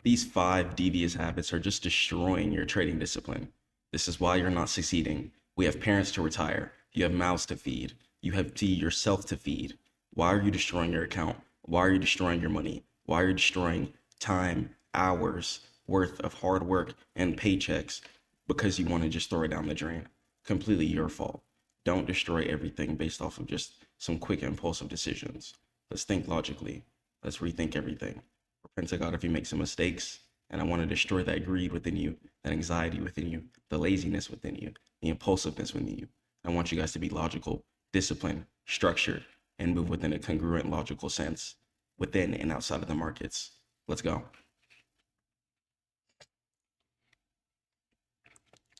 These 5 devious habits are just destroying your trading discipline. This is why you're not succeeding. We have parents to retire. You have mouths to feed. You have yourself to feed. Why are you destroying your account? Why are you destroying your money? Why are you destroying time, hours worth of hard work and paychecks because you want to just throw it down the drain? Completely your fault. Don't destroy everything based off of just some quick impulsive decisions. Let's think logically. Let's rethink everything. Repent to God if you make some mistakes. And I want to destroy that greed within you, that anxiety within you, the laziness within you, the impulsiveness within you. I want you guys to be logical, disciplined, structured, and move within a congruent, logical sense within and outside of the markets. Let's go.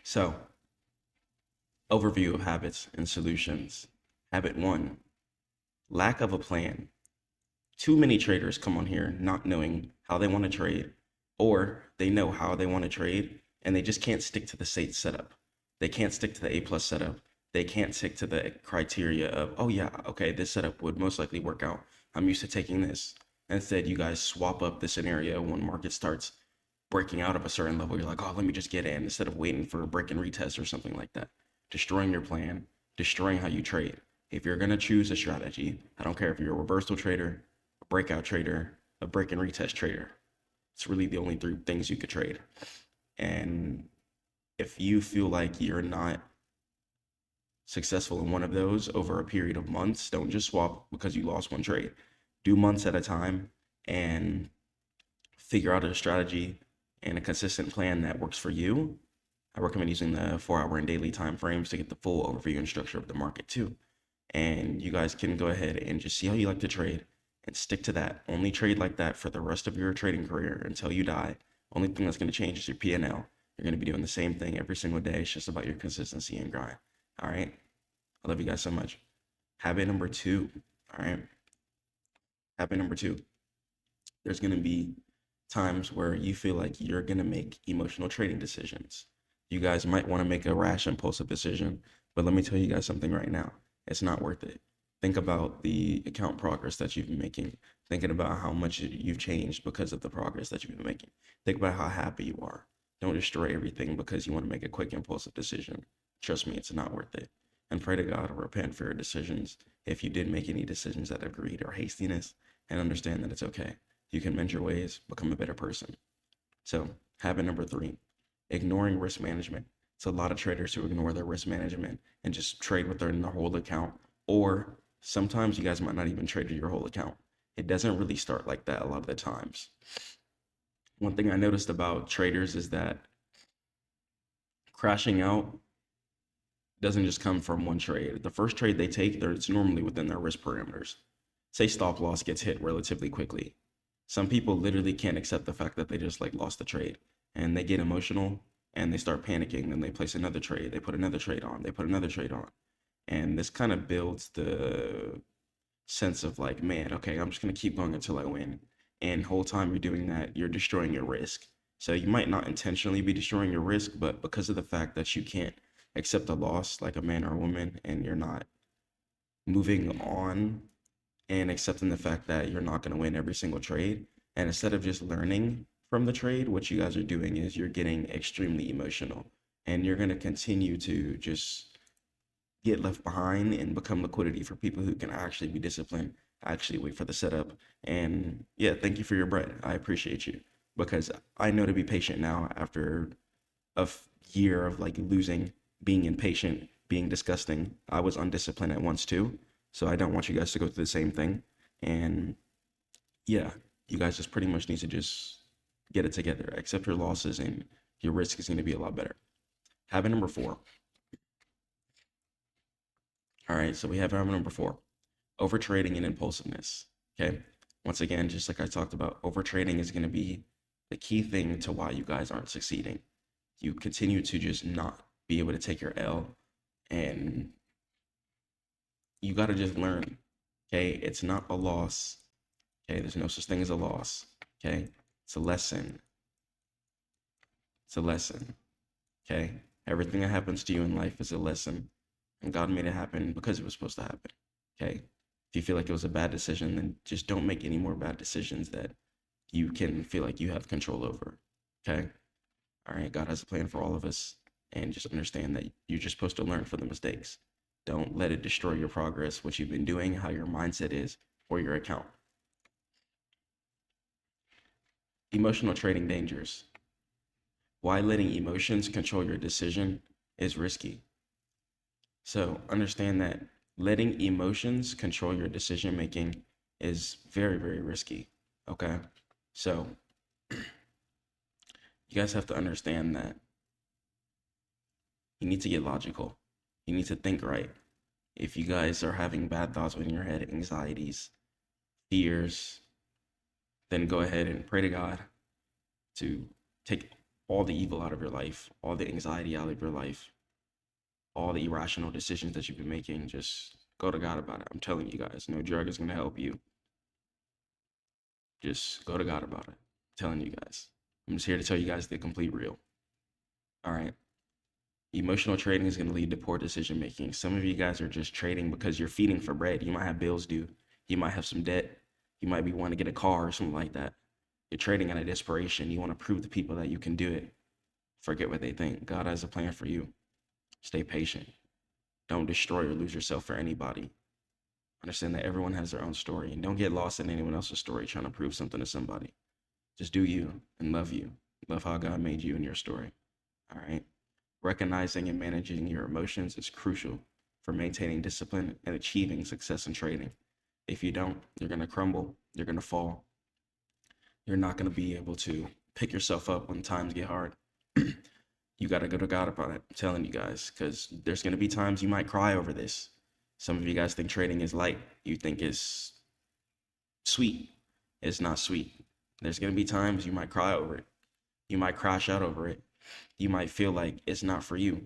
So, overview of habits and solutions. Habit 1, lack of a plan. Too many traders come on here not knowing how they want to trade, or they know how they want to trade and they just can't stick to the safe setup. They can't stick to the A plus setup. They can't stick to the criteria of, oh yeah, okay, this setup would most likely work out. I'm used to taking this. Instead, you guys swap up the scenario when market starts breaking out of a certain level. You're like, oh, let me just get in instead of waiting for a break and retest or something like that. Destroying your plan, destroying how you trade. If you're going to choose a strategy, I don't care if you're a reversal trader, a breakout trader, a break and retest trader. It's really the only 3 things you could trade. And if you feel like you're not successful in one of those over a period of months, don't just swap because you lost one trade. Do months at a time and figure out a strategy and a consistent plan that works for you. I recommend using the 4-hour and daily time frames to get the full overview and structure of the market too. And you guys can go ahead and just see how you like to trade and stick to that. Only trade like that for the rest of your trading career until you die. Only thing that's going to change is your P&L. You're going to be doing the same thing every single day. It's just about your consistency and grind. All right. I love you guys so much. Habit number 2. All right. Habit number 2. There's going to be times where you feel like you're going to make emotional trading decisions. You guys might want to make a rash, impulsive decision, but let me tell you guys something right now. It's not worth it. Think about the account progress that you've been making. Thinking about how much you've changed because of the progress that you've been making. Think about how happy you are. Don't destroy everything because you want to make a quick, impulsive decision. Trust me, it's not worth it. And pray to God or repent for your decisions if you did make any decisions out of greed or hastiness, and understand that it's okay. You can mend your ways, become a better person. So, habit number 3, ignoring risk management. It's a lot of traders who ignore their risk management and just trade with their whole account. Or sometimes you guys might not even trade your whole account. It doesn't really start like that a lot of the times. One thing I noticed about traders is that crashing out doesn't just come from one trade. The first trade they take, it's normally within their risk parameters. Say stop loss gets hit relatively quickly. Some people literally can't accept the fact that they just lost the trade, and they get emotional and they start panicking. Then they place another trade. They put another trade on. They put another trade on. And this kind of builds the sense of man, okay, I'm just going to keep going until I win. And the whole time you're doing that, you're destroying your risk. So you might not intentionally be destroying your risk, but because of the fact that you can't accept a loss like a man or a woman, and you're not moving on and accepting the fact that you're not going to win every single trade, and instead of just learning from the trade, what you guys are doing is you're getting extremely emotional, and you're going to continue to just get left behind and become liquidity for people who can actually be disciplined, actually wait for the setup. And yeah, thank you for your bread. I appreciate you, because I know to be patient now after a year of losing, being impatient, being disgusting. I was undisciplined at once too. So I don't want you guys to go through the same thing. And yeah, you guys just pretty much need to just get it together, accept your losses, and your risk is going to be a lot better. Habit number 4. All right, so we have habit number 4, overtrading and impulsiveness. Okay, once again, just like I talked about, overtrading is going to be the key thing to why you guys aren't succeeding. You continue to just not be able to take your L, and you got to just learn. Okay, it's not a loss. Okay, there's no such thing as a loss. Okay, it's a lesson. It's a lesson. Okay, everything that happens to you in life is a lesson, and God made it happen because it was supposed to happen. Okay, if you feel like it was a bad decision, then just don't make any more bad decisions that you can feel like you have control over. Okay? All right, God has a plan for all of us, and just understand that you're just supposed to learn from the mistakes. Don't let it destroy your progress, what you've been doing, how your mindset is, or your account. Emotional trading dangers. Why letting emotions control your decision is risky. So understand that letting emotions control your decision making is very, very risky. Okay. So you guys have to understand that you need to get logical. You need to think right. If you guys are having bad thoughts in your head, anxieties, fears, then go ahead and pray to God to take all the evil out of your life, all the anxiety out of your life, all the irrational decisions that you've been making. Just go to God about it. I'm telling you guys, no drug is going to help you. Just go to God about it. I'm telling you guys. I'm just here to tell you guys the complete real. All right. Emotional trading is going to lead to poor decision making. Some of you guys are just trading because you're feeding for bread. You might have bills due. You might have some debt. You might be wanting to get a car or something like that. You're trading out of desperation. You want to prove to people that you can do it. Forget what they think. God has a plan for you. Stay patient. Don't destroy or lose yourself for anybody. Understand that everyone has their own story, and don't get lost in anyone else's story trying to prove something to somebody. Just do you and love you. Love how God made you and your story. All right. Recognizing and managing your emotions is crucial for maintaining discipline and achieving success in trading. If you don't, you're going to crumble. You're going to fall. You're not going to be able to pick yourself up when times get hard. You got to go to God about it. I'm telling you guys, because there's going to be times you might cry over this. Some of you guys think trading is light. You think it's sweet. It's not sweet. There's going to be times you might cry over it. You might crash out over it. You might feel like it's not for you.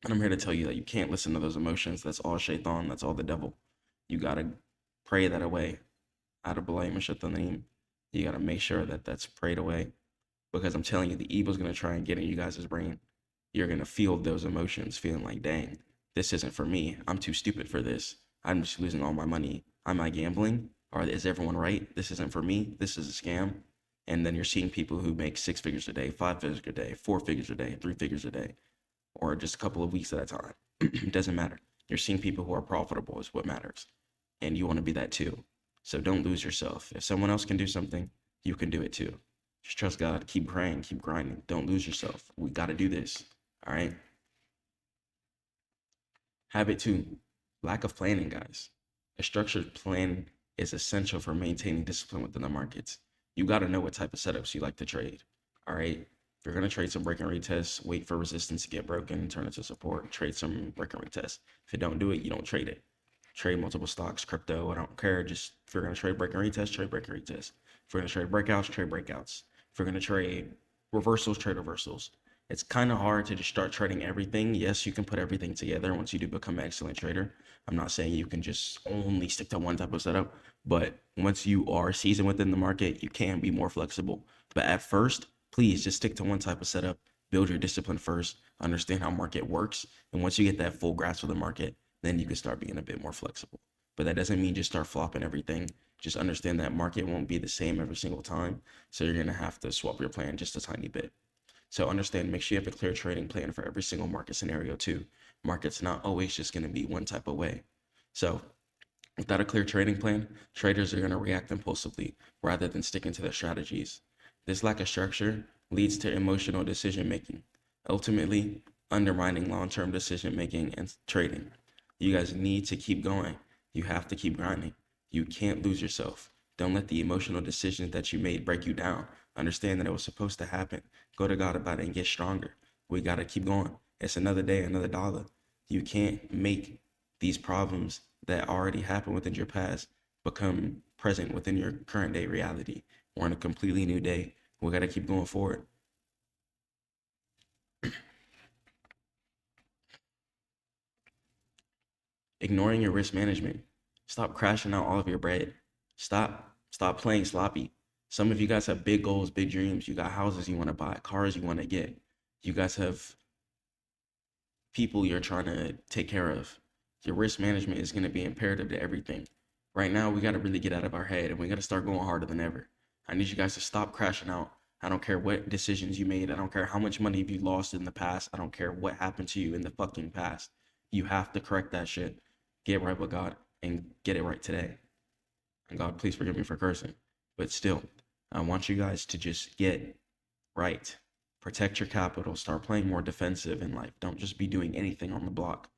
And I'm here to tell you that you can't listen to those emotions. That's all shaitan. That's all the devil. You got to pray that away. Out of blame and shaitan. You got to make sure that that's prayed away. Because I'm telling you, the evil's going to try and get in you guys' brain. You're going to feel those emotions, feeling like, dang, this isn't for me. I'm too stupid for this. I'm just losing all my money. Am I gambling? Or is everyone right? This isn't for me. This is a scam. And then you're seeing people who make 6 figures a day, 5 figures a day, 4 figures a day, 3 figures a day, or just a couple of weeks at a time. It doesn't matter. You're seeing people who are profitable is what matters. And you want to be that too. So don't lose yourself. If someone else can do something, you can do it too. Just trust God. Keep praying. Keep grinding. Don't lose yourself. We got to do this. All right. Habit 2, lack of planning, guys. A structured plan is essential for maintaining discipline within the markets. You got to know what type of setups you like to trade. All right. If you're going to trade some break and retest, wait for resistance to get broken, turn it to support, trade some break and retest. If you don't do it, you don't trade it. Trade multiple stocks, crypto, I don't care. Just if you're going to trade break and retest, trade break and retest. If you're going to trade breakouts, trade breakouts. If you're going to trade reversals, trade reversals. It's kind of hard to just start trading everything. Yes, you can put everything together once you do become an excellent trader. I'm not saying you can just only stick to one type of setup, but once you are seasoned within the market, you can be more flexible. But at first, please just stick to one type of setup, build your discipline first, understand how market works. And once you get that full grasp of the market, then you can start being a bit more flexible. But that doesn't mean just start flopping everything. Just understand that market won't be the same every single time. So you're going to have to swap your plan just a tiny bit. So understand, make sure you have a clear trading plan for every single market scenario too. Market's not always just going to be one type of way. So without a clear trading plan, traders are going to react impulsively rather than sticking to their strategies. This lack of structure leads to emotional decision making, ultimately undermining long-term decision making and trading. You guys need to keep going. You have to keep grinding. You can't lose yourself. Don't let the emotional decisions that you made break you down. Understand that it was supposed to happen. Go to God about it and get stronger. We got to keep going. It's another day, another dollar. You can't make these problems that already happened within your past become present within your current day reality. We're on a completely new day. We got to keep going forward. Ignoring your risk management. Stop crashing out all of your bread. Stop playing sloppy. Some of you guys have big goals, big dreams. You got houses you want to buy, cars you want to get. You guys have people you're trying to take care of. Your risk management is going to be imperative to everything. Right now, we got to really get out of our head and we got to start going harder than ever. I need you guys to stop crashing out. I don't care what decisions you made. I don't care how much money you lost in the past. I don't care what happened to you in the fucking past. You have to correct that shit. Get right with God and get it right today. And God, please forgive me for cursing. But still, I want you guys to just get right. Protect your capital. Start playing more defensive in life. Don't just be doing anything on the block.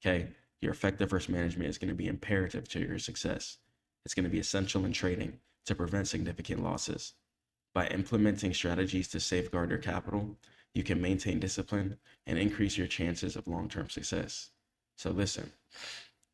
Okay? Your effective risk management is going to be imperative to your success. It's going to be essential in trading to prevent significant losses. By implementing strategies to safeguard your capital, you can maintain discipline and increase your chances of long-term success. So listen,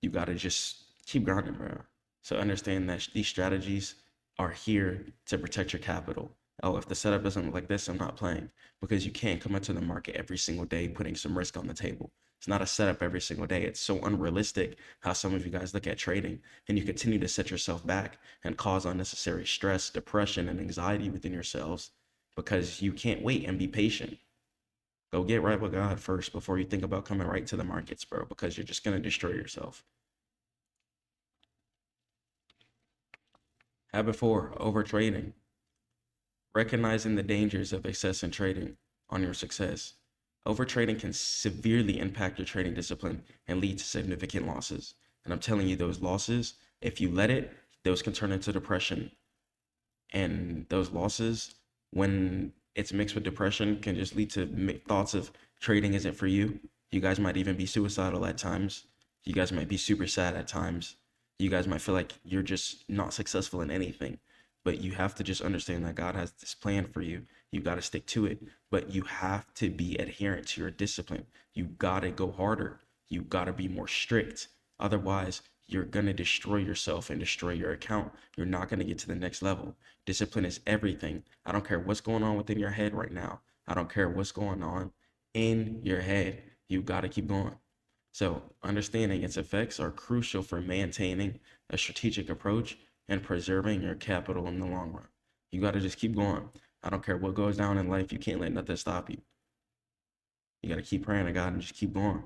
you got to just keep grinding, bro. So understand that these strategies are here to protect your capital. Oh, if the setup doesn't look like this, I'm not playing, because you can't come into the market every single day putting some risk on the table. It's not a setup every single day. It's so unrealistic how some of you guys look at trading, and you continue to set yourself back and cause unnecessary stress, depression, and anxiety within yourselves because you can't wait and be patient. Go get right with God first before you think about coming right to the markets, bro, because you're just going to destroy yourself. Habit 4, over trading. Recognizing the dangers of excess in trading on your success. Overtrading can severely impact your trading discipline and lead to significant losses. And I'm telling you, those losses, if you let it, those can turn into depression. And those losses, when it's mixed with depression, can just lead to thoughts of trading isn't for you. You guys might even be suicidal at times. You guys might be super sad at times. You guys might feel like you're just not successful in anything. But you have to just understand that God has this plan for you. You got to stick to it. But you have to be adherent to your discipline. You got to go harder. You got to be more strict. Otherwise, you're going to destroy yourself and destroy your account. You're not going to get to the next level. Discipline is everything. I don't care what's going on within your head right now. I don't care what's going on in your head. You got to keep going. So understanding its effects are crucial for maintaining a strategic approach and preserving your capital in the long run. You got to just keep going. I don't care what goes down in life. You can't let nothing stop you. You got to keep praying to God and just keep going.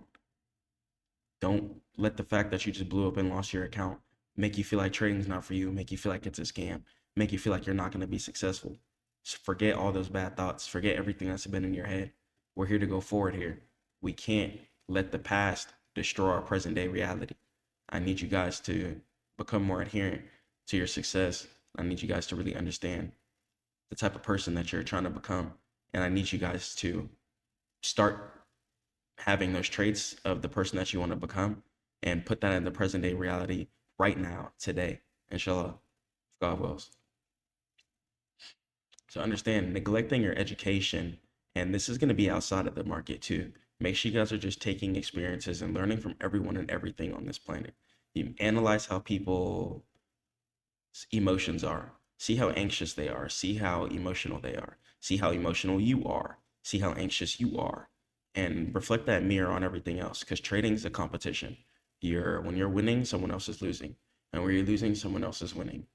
Don't let the fact that you just blew up and lost your account make you feel like trading's not for you, make you feel like it's a scam, make you feel like you're not going to be successful. So forget all those bad thoughts. Forget everything that's been in your head. We're here to go forward here. We can't let the past destroy our present day reality. I need you guys to become more adherent to your success. I need you guys to really understand the type of person that you're trying to become. And I need you guys to start having those traits of the person that you want to become and put that in the present day reality right now, today, inshallah, if God wills. So understand, neglecting your education, and this is going to be outside of the market too. Make sure you guys are just taking experiences and learning from everyone and everything on this planet. You analyze how people's emotions are. See how anxious they are. See how emotional they are. See how emotional you are. See how anxious you are. And reflect that mirror on everything else, because trading is a competition. When you're winning, someone else is losing. And when you're losing, someone else is winning.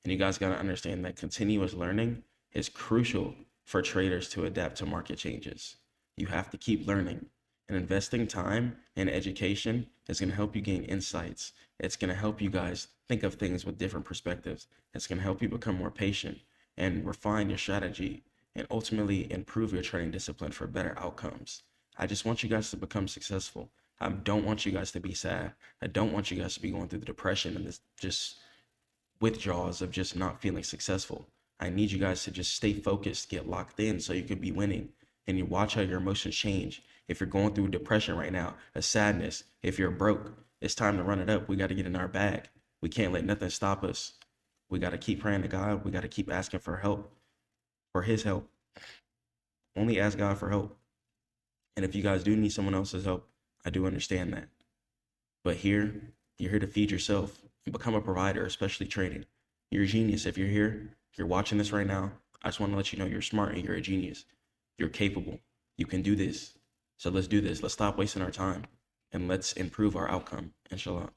And you guys got to understand that continuous learning is crucial for traders to adapt to market changes. You have to keep learning. And investing time in education is going to help you gain insights. It's going to help you guys think of things with different perspectives. It's going to help you become more patient and refine your strategy and ultimately improve your trading discipline for better outcomes. I just want you guys to become successful. I don't want you guys to be sad. I don't want you guys to be going through the depression and this just withdrawals of just not feeling successful. I need you guys to just stay focused, get locked in so you can be winning. And you watch how your emotions change. If you're going through depression right now, a sadness, if you're broke, it's time to run it up. We got to get in our bag. We can't let nothing stop us. We got to keep praying to God. We got to keep asking for help, for his help. Only ask God for help. And if you guys do need someone else's help, I do understand that. But here, you're here to feed yourself and become a provider, especially trading. You're a genius. If you're here, you're watching this right now, I just want to let you know you're smart and you're a genius. You're capable. You can do this. So let's do this. Let's stop wasting our time and let's improve our outcome, inshallah.